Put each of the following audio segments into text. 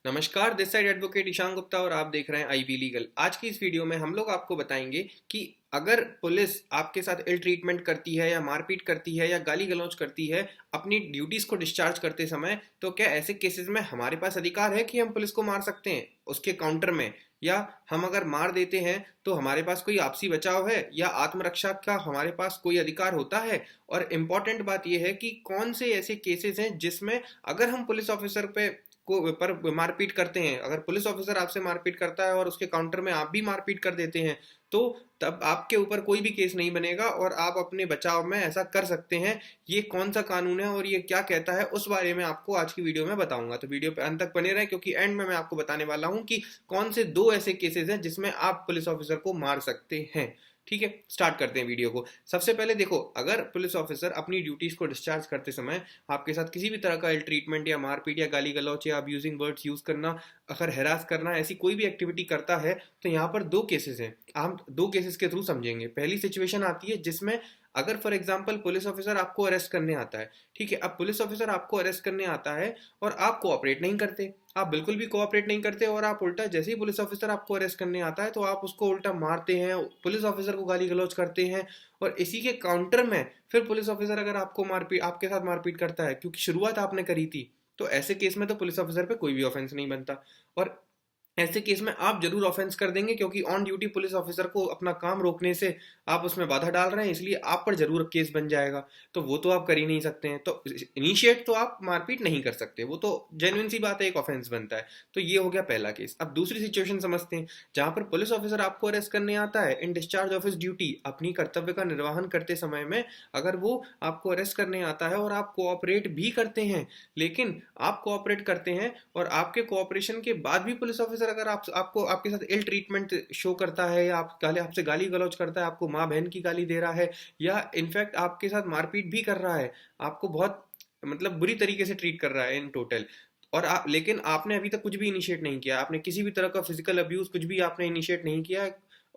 नमस्कार, this side advocate Ishan Gupta और आप देख रहे हैं आईबी लीगल। आज की इस वीडियो में हम लोग आपको बताएंगे कि अगर पुलिस आपके साथ इल ट्रीटमेंट करती है या मारपीट करती है या गाली गलौज करती है अपनी ड्यूटीज को डिस्चार्ज करते समय, तो क्या ऐसे केसेस में हमारे पास अधिकार है कि हम पुलिस को मार सकते हैं उसके काउंटर में, या हम अगर मार देते हैं तो हमारे पास कोई आपसी बचाव है या आत्मरक्षा का हमारे पास कोई अधिकार होता है। और इम्पोर्टेंट बात यह है कि कौन से ऐसे केसेस हैं जिसमें अगर हम पुलिस ऑफिसर पर मारपीट करते हैं, अगर पुलिस ऑफिसर आपसे मारपीट करता है और उसके काउंटर में आप भी मारपीट कर देते हैं, तो तब आपके ऊपर कोई भी केस नहीं बनेगा और आप अपने बचाव में ऐसा कर सकते हैं। ये कौन सा कानून है और ये क्या कहता है, उस बारे में आपको आज की वीडियो में बताऊंगा। तो वीडियो पे अंत तक बने रहें, क्योंकि एंड में मैं आपको बताने वाला हूं कि कौन से दो ऐसे केसेस हैं जिसमें आप पुलिस ऑफिसर को मार सकते हैं। ठीक है, स्टार्ट करते हैं वीडियो को। सबसे पहले देखो, अगर पुलिस ऑफिसर अपनी ड्यूटीज को डिस्चार्ज करते समय आपके साथ किसी भी तरह का इल ट्रीटमेंट या मारपीट या गाली गलौच या अब्यूजिंग वर्ड्स यूज करना, अगर हैरास करना, ऐसी कोई भी एक्टिविटी करता है, तो यहाँ पर दो केसेस हैं। हम दो केसेस के थ्रू समझेंगे। पहली सिचुएशन आती है जिसमें अगर फॉर एग्जांपल पुलिस ऑफिसर आपको अरेस्ट करने आता है। ठीक है, अब पुलिस ऑफिसर आपको अरेस्ट करने आता है और आप कोऑपरेट नहीं करते, आप बिल्कुल भी कोऑपरेट नहीं करते और आप उल्टा, जैसे ही पुलिस ऑफिसर आपको अरेस्ट करने आता है तो आप उसको उल्टा मारते हैं, पुलिस ऑफिसर को गाली गलौज करते हैं। और इसी के काउंटर में फिर पुलिस ऑफिसर अगर आपको मारपीट, आपके साथ मारपीट करता है क्योंकि शुरुआत आपने करी थी, तो ऐसे केस में तो पुलिस ऑफिसर पे कोई भी ऑफेंस नहीं बनता। और ऐसे केस में आप जरूर ऑफेंस कर देंगे, क्योंकि ऑन ड्यूटी पुलिस ऑफिसर को अपना काम रोकने से आप उसमें बाधा डाल रहे हैं, इसलिए आप पर जरूर केस बन जाएगा। तो वो तो आप कर ही नहीं सकते हैं, तो इनिशिएट तो आप मारपीट नहीं कर सकते, वो तो जेन्युइन सी बात है, एक ऑफेंस बनता है। तो ये हो गया पहला केस। अब दूसरी सिचुएशन समझते हैं, जहां पर पुलिस ऑफिसर आपको अरेस्ट करने आता है इन डिस्चार्ज ऑफ हिज ड्यूटी, अपनी कर्तव्य का निर्वहन करते समय में। अगर वो आपको अरेस्ट करने आता है और आप कोऑपरेट भी करते हैं, लेकिन आप कोऑपरेट करते हैं और आपके कोऑपरेशन के बाद भी पुलिस ऑफिसर अगर आपको आपके साथ इल ट्रीटमेंट शो करता है या आपसे गाली गलौज करता है, आपको माँ बहन की गाली दे रहा है या इनफैक्ट आपके साथ मारपीट भी कर रहा है, आपको बहुत मतलब बुरी तरीके से ट्रीट कर रहा है इन टोटल, और लेकिन आपने अभी तक कुछ भी इनिशिएट नहीं किया, आपने किसी भी तरह का फिजिकल अब्यूज कुछ भी आपने इनिशिएट नहीं किया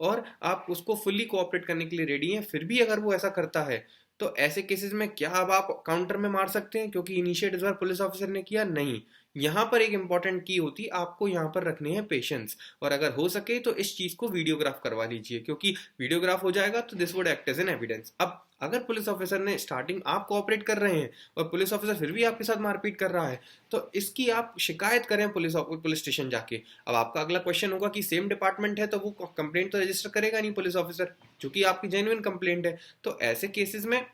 और आप उसको फुल्ली कोऑपरेट करने के लिए रेडी हैं, फिर भी अगर वो ऐसा करता है, तो ऐसे केसेस में क्या अब आप काउंटर में मार सकते हैं क्योंकि इनिशिएट इस बार पुलिस ऑफिसर ने किया? नहीं। यहाँ पर एक इंपॉर्टेंट की होती, आपको यहाँ पर रखने हैं पेशेंस, और अगर हो सके तो इस चीज को वीडियोग्राफ करवा लीजिए, क्योंकि वीडियोग्राफ हो जाएगा तो this would act as an evidence. अब अगर पुलिस ऑफिसर ने स्टार्टिंग, आप कोऑपरेट कर रहे हैं और पुलिस ऑफिसर फिर भी आपके साथ मारपीट कर रहा है, तो इसकी आप शिकायत करें पुलिस स्टेशन जाके। अब आपका अगला क्वेश्चन होगा कि सेम डिपार्टमेंट है तो वो कंप्लेंट तो रजिस्टर करेगा नहीं पुलिस ऑफिसर, क्योंकि आपकी जेन्युइन कंप्लेंट है। तो ऐसे केसेस में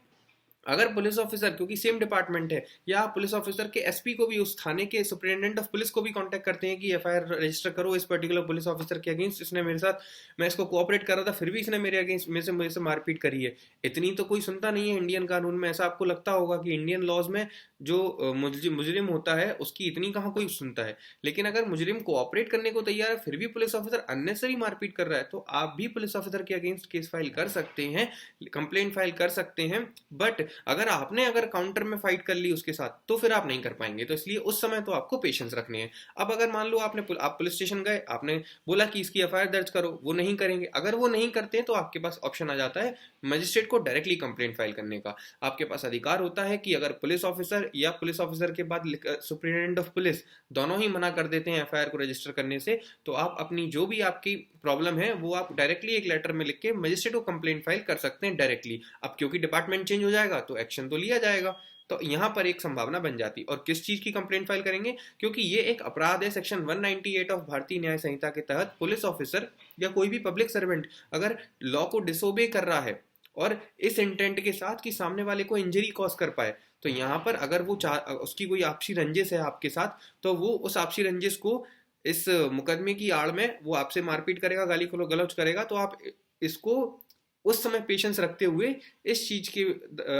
अगर पुलिस ऑफिसर, क्योंकि सेम डिपार्टमेंट है, या आप पुलिस ऑफिसर के एसपी को भी, उस थाने के सुपरिटेंडेंट ऑफ पुलिस को भी कांटेक्ट करते हैं कि एफआईआर रजिस्टर करो इस पर्टिकुलर पुलिस ऑफिसर के अगेंस्ट, इसने मेरे साथ, मैं इसको कोऑपरेट कर रहा था फिर भी इसने मेरे अगेंस्ट मेरे से मारपीट करी है। इतनी तो कोई सुनता नहीं है इंडियन कानून में। ऐसा आपको लगता होगा कि इंडियन लॉज में जो मुजरिम होता है उसकी इतनी कहाँ कोई सुनता है, लेकिन अगर मुजरिम कोऑपरेट करने को तैयार है फिर भी पुलिस ऑफिसर अननेसेसरी मारपीट कर रहा है, तो आप भी पुलिस ऑफिसर के अगेंस्ट केस फाइल कर सकते हैं, कंप्लेंट फाइल कर सकते हैं। बट अगर काउंटर में फाइट कर ली उसके साथ, तो फिर आप नहीं कर पाएंगे। तो इसलिए उस समय तो आपको पेशेंस रखने हैं। अब अगर मान लो आप पुलिस स्टेशन गए, आपने बोला कि इसकी एफआईआर दर्ज करो, वो नहीं करेंगे। अगर वो नहीं करते तो आपके पास ऑप्शन आ जाता है मजिस्ट्रेट को डायरेक्टली कंप्लेंट फाइल करने का। आपके पास अधिकार होता है कि अगर पुलिस ऑफिसर या पुलिस ऑफिसर के बाद सुप्रिटेंडेंट ऑफ पुलिस दोनों ही मना कर देते हैं एफआईआर को रजिस्टर करने से, तो आप अपनी जो भी आपकी प्रॉब्लम है वो आप डायरेक्टली एक लेटर में लिख के मजिस्ट्रेट को कंप्लेंट फाइल कर सकते हैं डायरेक्टली। अब क्योंकि डिपार्टमेंट चेंज हो जाएगा तो एक्शन तो लिया जाएगा, तो यहां पर एक संभावना बन जाती। और किस चीज की कंप्लेंट फाइल करेंगे? क्योंकि ये एक अपराध है सेक्शन 198 ऑफ भारतीय न्याय संहिता के तहत। पुलिस ऑफिसर या कोई भी पब्लिक सर्वेंट अगर लॉ को डिसोबे कर रहा है और इस इंटेंट के साथ कि सामने वाले को इंजरी कॉज कर पाए, तो यहाँ पर अगर वो उसकी कोई आपसी रंजिश है आपके साथ, तो वो उस आपसी रंजिश को इस मुकदमे की आड़ में वो आपसे मारपीट करेगा, गाली गलौज करेगा। तो आप इसको उस समय पेशेंस रखते हुए इस चीज के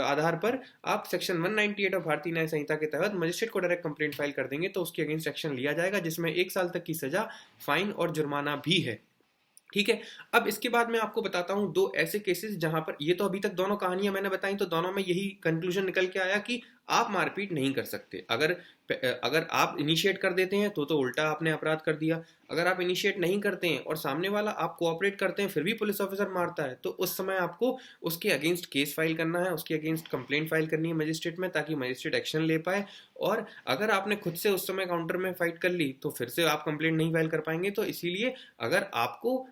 आधार पर आप सेक्शन 198 ऑफ भारतीय न्याय संहिता के तहत मजिस्ट्रेट को डायरेक्ट कंप्लेंट फाइल कर देंगे, तो उसके अगेंस्ट एक्शन लिया जाएगा, जिसमें 1 साल तक की सजा, फाइन और जुर्माना भी है। ठीक है, अब इसके बाद मैं आपको बताता हूं दो ऐसे केसेस जहां पर, ये तो अभी तक दोनों कहानियां मैंने बताई, तो दोनों में यही कंक्लूजन निकल के आया कि आप मारपीट नहीं कर सकते। अगर अगर आप इनिशिएट कर देते हैं तो उल्टा आपने अपराध कर दिया। अगर आप इनिशिएट नहीं करते हैं और सामने वाला आप कोऑपरेट करते हैं फिर भी पुलिस ऑफिसर मारता है, तो उस समय आपको उसके अगेंस्ट केस फाइल करना है, उसके अगेंस्ट कंप्लेंट फाइल करनी है मजिस्ट्रेट में, ताकि मजिस्ट्रेट एक्शन ले पाए। और अगर आपने खुद से उस समय काउंटर में फाइट कर ली तो फिर से आप कंप्लेंट नहीं फाइल कर पाएंगे। तो इसीलिए अगर आपको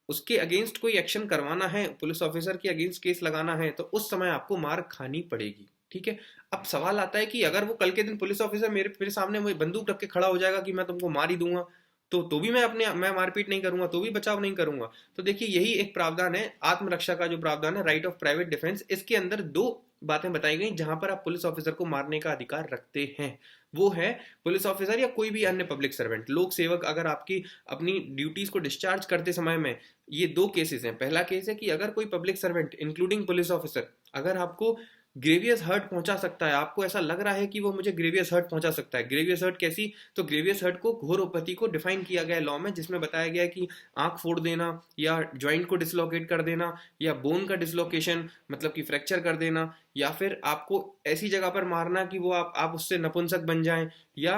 उसके अगेंस्ट कोई एक्शन करवाना है, पुलिस ऑफिसर के अगेंस्ट केस लगाना है, तो उस समय आपको मार खानी पड़ेगी। ठीक है। अब सवाल आता है कि अगर वो कल के दिन पुलिस ऑफिसर मेरे सामने वो बंदूक रख के खड़ा हो जाएगा कि मैं तुमको मार ही दूंगा, तो भी मैं मारपीट नहीं करूंगा, तो भी बचाव नहीं करूंगा। तो देखिए यही एक प्रावधान है आत्मरक्षा का, जो प्रावधान है राइट ऑफ प्राइवेट डिफेंस। इसके अंदर दो बातें बताई गई जहां पर आप पुलिस ऑफिसर को मारने का अधिकार रखते हैं। वो है पुलिस ऑफिसर या कोई भी अन्य पब्लिक सर्वेंट, लोक सेवक, अगर आपकी अपनी ड्यूटीज को डिस्चार्ज करते समय में, ये दो केसेस हैं। पहला केस है कि अगर कोई public servant including police officer अगर आपको ग्रेवियस हर्ट पहुंचा सकता है, आपको ऐसा लग रहा है कि वो मुझे ग्रेवियस हर्ट पहुंचा सकता है। ग्रेवियस हर्ट कैसी? तो ग्रेवियस हर्ट को घोरोपति को डिफाइन किया गया है लॉ में, जिसमें बताया गया है कि आंख फोड़ देना या जॉइंट को डिसलोकेट कर देना या बोन का डिसलोकेशन मतलब कि फ्रैक्चर कर देना, या फिर आपको ऐसी जगह पर मारना कि वो आप उससे नपुंसक बन जाएं, या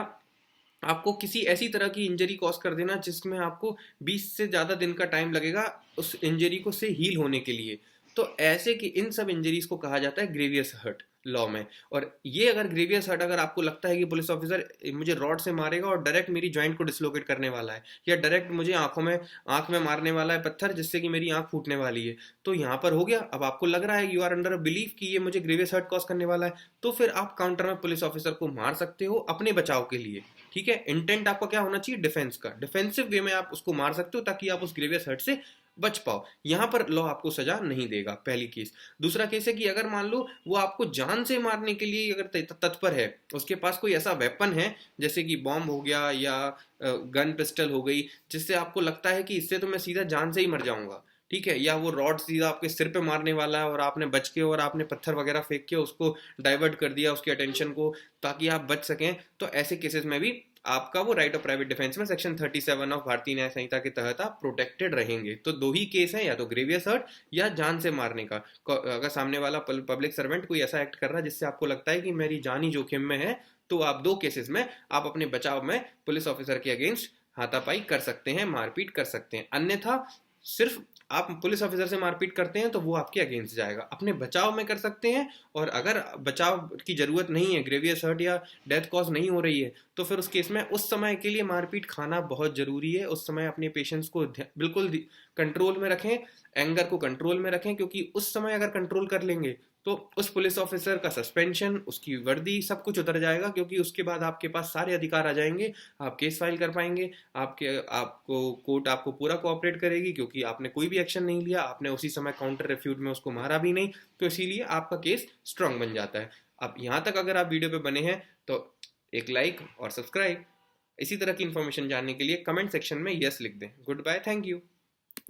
आपको किसी ऐसी तरह की इंजरी कॉज कर देना जिसमें आपको 20 से ज़्यादा दिन का टाइम लगेगा उस इंजरी को से हील होने के लिए। तो ऐसे कि इन सब इंजरीज को कहा जाता है ग्रेवियस हर्ट लॉ में। और ये अगर ग्रेवियस हर्ट अगर आपको लगता है कि पुलिस ऑफिसर मुझे रॉड से मारेगा और डायरेक्ट मेरी जॉइंट को डिसलोकेट करने वाला है, या डायरेक्ट मुझे आंख में मारने वाला है पत्थर जिससे कि मेरी आंख फूटने वाली है, तो यहाँ पर हो गया। अब आपको लग रहा है, you are under a belief कि ये मुझे ग्रेवियस हर्ट कॉज करने वाला है, तो फिर आप काउंटर में पुलिस ऑफिसर को मार सकते हो अपने बचाव के लिए। ठीक है। इंटेंट आपका क्या होना चाहिए? डिफेंस का। डिफेंसिव वे में आप उसको मार सकते हो ताकि आप उस ग्रेवियस हर्ट से बच पाओ। यहां पर लॉ आपको सजा नहीं देगा, पहली केस। दूसरा केस है कि अगर मान लो वो आपको जान से मारने के लिए अगर तत्पर है, उसके पास कोई ऐसा वेपन है जैसे कि बॉम्ब हो गया या गन पिस्टल हो गई, जिससे आपको लगता है कि इससे तो मैं सीधा जान से ही मर जाऊंगा। ठीक है। या वो रॉड सीधा आपके सिर पे मारने वाला है और आपने बच के और आपने पत्थर वगैरह फेंक के उसको डाइवर्ट कर दिया उसके अटेंशन को ताकि आप बच सकें, तो ऐसे केसेस में भी आपका वो राइट ऑफ प्राइवेट डिफेंस में सेक्शन 37 ऑफ भारतीय न्याय संहिता के तहत आप प्रोटेक्टेड रहेंगे। तो दो ही केस हैं, या तो ग्रेवियस हर्ट या जान से मारने का। अगर सामने वाला पब्लिक सर्वेंट कोई ऐसा एक्ट कर रहा है जिससे आपको लगता है कि मेरी जान ही जोखिम में है, तो आप दो केसेस में आप अपने बचाव में पुलिस ऑफिसर के अगेंस्ट हाथापाई कर सकते हैं, मारपीट कर सकते हैं। अन्यथा सिर्फ आप पुलिस ऑफिसर से मारपीट करते हैं तो वो आपके अगेंस्ट जाएगा। अपने बचाव में कर सकते हैं, और अगर बचाव की जरूरत नहीं है, ग्रेवियस हर्ट या डेथ कॉज नहीं हो रही है, तो फिर उस केस में उस समय के लिए मारपीट खाना बहुत जरूरी है। उस समय अपने पेशेंट्स को बिल्कुल कंट्रोल में रखें, एंगर को कंट्रोल में रखें, क्योंकि उस समय अगर कंट्रोल कर लेंगे तो उस पुलिस ऑफिसर का सस्पेंशन, उसकी वर्दी, सब कुछ उतर जाएगा, क्योंकि उसके बाद आपके पास सारे अधिकार आ जाएंगे। आप केस फाइल कर पाएंगे, आपको कोर्ट आपको पूरा कोऑपरेट करेगी, क्योंकि आपने कोई भी एक्शन नहीं लिया, आपने उसी समय काउंटर रिफ्यूट में उसको मारा भी नहीं, तो इसीलिए आपका केस स्ट्रांग बन जाता है। अब यहाँ तक अगर आप वीडियो पे बने हैं तो एक लाइक और सब्सक्राइब। इसी तरह की इन्फॉर्मेशन जानने के लिए कमेंट सेक्शन में यस लिख दें। Good bye, thank you.